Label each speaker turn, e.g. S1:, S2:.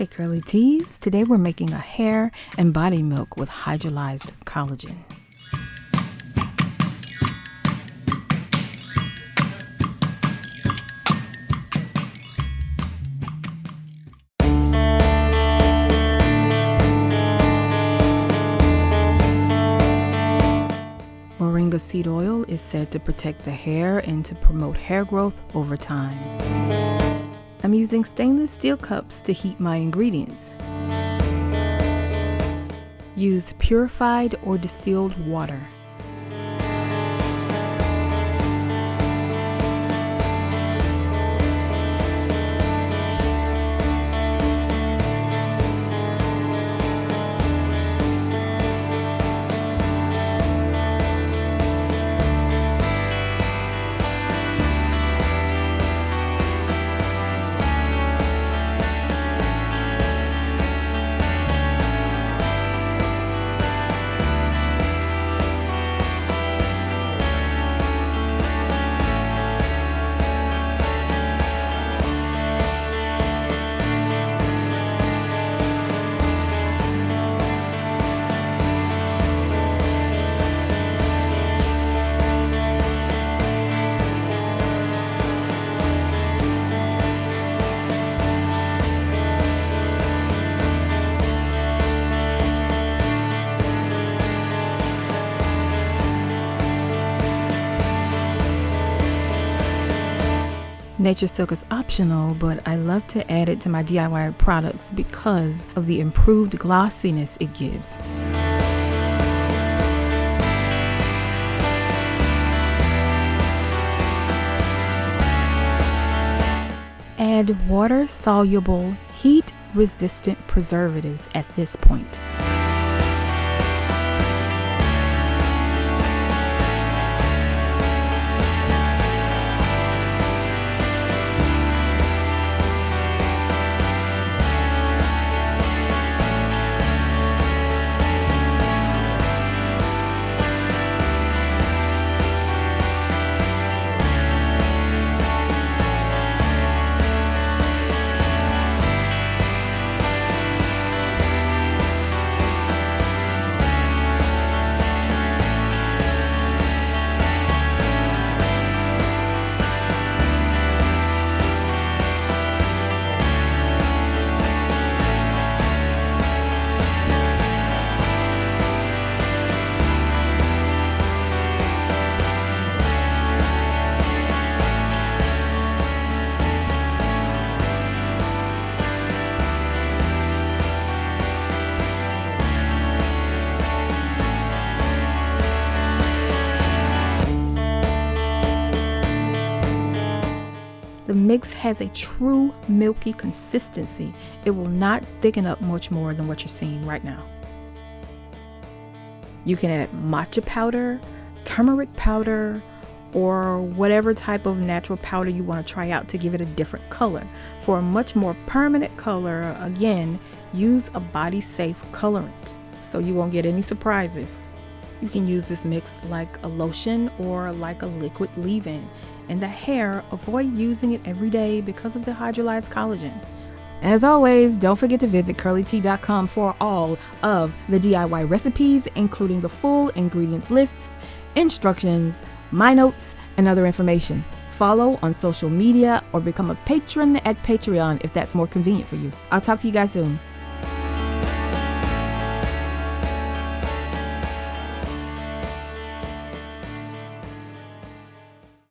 S1: Hey Curly Teas, today we're making a hair and body milk with hydrolyzed collagen. Moringa seed oil is said to protect the hair and to promote hair growth over time. I'm using stainless steel cups to heat my ingredients. Use purified or distilled water. Nature Silk is optional, but I love to add it to my DIY products because of the improved glossiness it gives. Add water-soluble, heat-resistant preservatives at this point. The mix has a true milky consistency. It will not thicken up much more than what you're seeing right now. You can add matcha powder, turmeric powder, or whatever type of natural powder you want to try out to give it a different color. For a much more permanent color, again, use a body-safe colorant so you won't get any surprises. You can use this mix like a lotion or like a liquid leave-in. And the hair, avoid using it every day because of the hydrolyzed collagen. As always, don't forget to visit CURLYTEA.com for all of the DIY recipes, including the full ingredients lists, instructions, my notes, and other information. Follow on social media or become a patron at Patreon if that's more convenient for you. I'll talk to you guys soon.